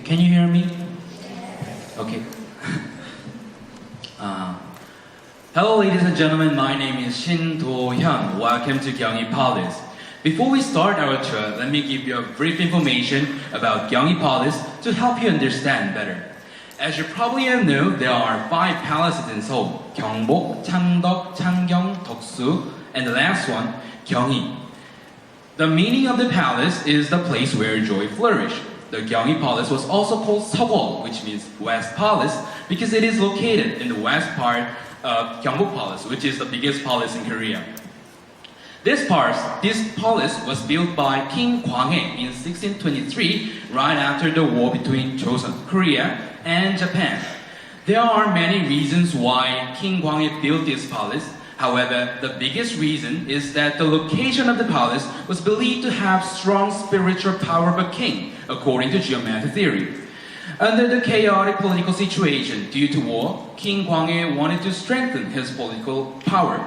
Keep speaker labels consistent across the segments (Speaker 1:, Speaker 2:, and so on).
Speaker 1: Can you hear me? Okay. Hello ladies and gentlemen, my name is Shin Do-hyun. Welcome to Gyeonggi Palace. Before we start our tour, let me give you a brief information about Gyeonggi Palace to help you understand better. As you probably all know, there are 5 palaces in Seoul: Gyeongbok, Changdeok, Changgyeong, Deoksu, and the last one, Gyeonggi. The meaning of the palace is the place where joy flourishes. The Gyeonggi Palace was also called Seogwol, which means West Palace, because it is located in the west part of Gyeongbok Palace, which is the biggest palace in Korea. This palace was built by King Gwanghae in 1623, right after the war between Joseon, Korea, and Japan. There are many reasons why King Gwanghae built this palace. However, the biggest reason is that the location of the palace was believed to have strong spiritual power of a king, according to geomantic theory. Under the chaotic political situation due to war, King Gwanghae wanted to strengthen his political power.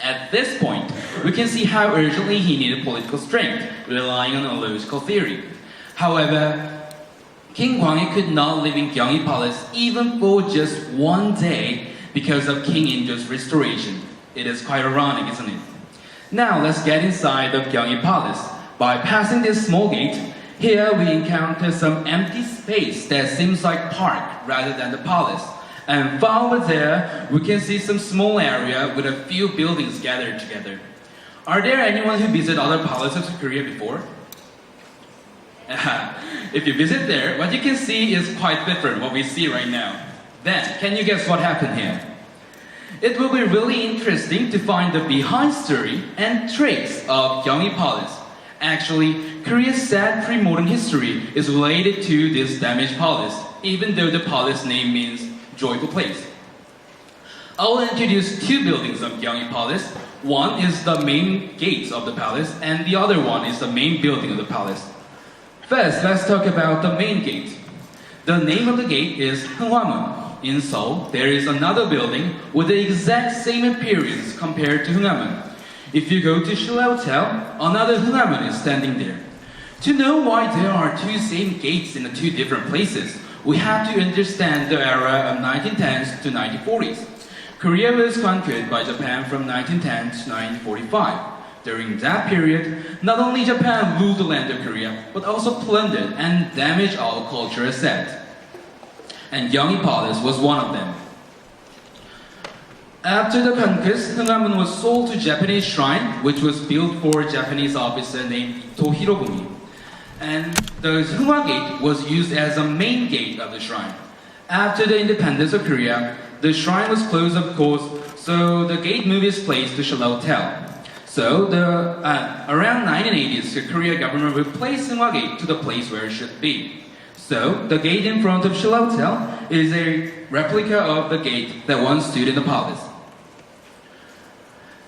Speaker 1: At this point, we can see how urgently he needed political strength, relying on a logical theory. However, King Gwanghae could not live in Gyeonggi Palace even for just one day because of King Injo's restoration. It is quite ironic, isn't it? Now let's get inside the Gyeonggi Palace. By passing this small gate, here we encounter some empty space that seems like park rather than the palace. And far over there, we can see some small area with a few buildings gathered together. Are there anyone who visited other palaces of Korea before? If you visit there, what you can see is quite different what we see right now. Then, can you guess what happened here? It will be really interesting to find the behind story and traits of Gyeonggi Palace. Actually, Korea's sad pre-modern history is related to this damaged palace, even though the palace name means joyful place. I will introduce 2 buildings of Gyeonggi Palace. One is the main gates of the palace, and the other one is the main building of the palace. First, let's talk about the main gate. The name of the gate is Hwanghamun. In Seoul, there is another building with the exact same appearance compared to Hwanghamun. If you go to Shilla Hotel, another Hwanghamun is standing there. To know why there are 2 same gates in the 2 different places, we have to understand the era of 1910s to 1940s. Korea was conquered by Japan from 1910 to 1945. During that period, not only Japan ruled the land of Korea, but also plundered and damaged our cultural assets. And Gyeonggi Palace was one of them. After the conquest, Hwanghamun was sold to Japanese shrine, which was built for a Japanese officer named Ito Hirobumi. And the Hwangha Gate was used as a main gate of the shrine. After the independence of Korea, the shrine was closed, of course, so the gate moved its place to Shilla Hotel. So, around 1980s, the Korea government replaced Hwangha Gate to the place where it should be. So, the gate in front of Shilla Hotel is a replica of the gate that once stood in the palace.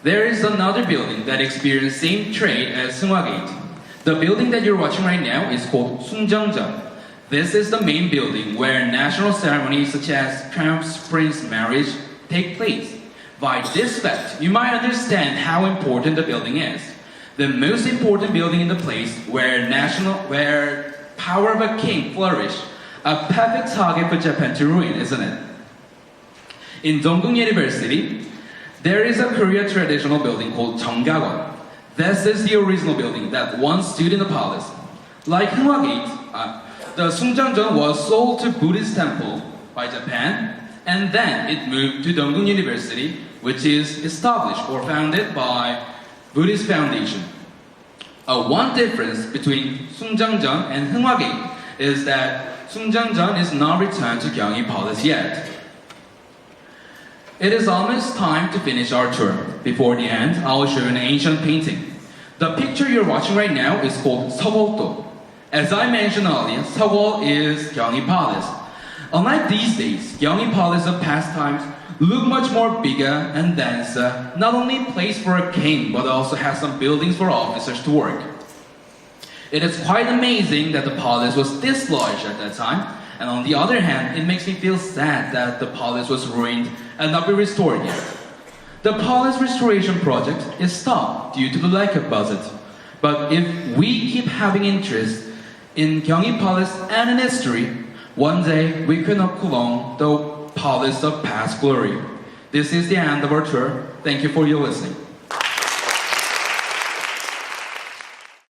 Speaker 1: There is another building that experienced the same trait as Hwangha Gate. The building that you're watching right now is called Sungjeongjeon. This is the main building where national ceremonies such as Crown Prince marriage take place. By this fact, you might understand how important the building is. The most important building in the place where power of a king flourish, a perfect target for Japan to ruin, isn't it? In Dongguk University, there is a Korean traditional building called Jeonggakwon. This is the original building that once stood in the palace. Like Hwangha Gate, the Sungjeongjeon was sold to Buddhist temple by Japan, and then it moved to Dongguk University, which is established or founded by Buddhist Foundation. One difference between Sungjeongjeon and Hwangha Gate is that Sungjeongjeon is not returned to Gyeonggi Palace yet. It is almost time to finish our tour. Before the end, I will show you an ancient painting. The picture you're watching right now is called Seogwol-do. As I mentioned earlier, Seogwol is Gyeonggi Palace. Unlike these days, Gyeonggi Palace of past times look much more bigger and denser, not only a place for a king, but also has some buildings for officers to work. It is quite amazing that the palace was this large at that time, and on the other hand, it makes me feel sad that the palace was ruined and not be restored yet. The palace restoration project is stopped due to the lack of budget. But if we keep having interest In Gyeonggi Palace and in history, one day we could not prolong the palace of past glory. This is the end of our tour. Thank you for your listening.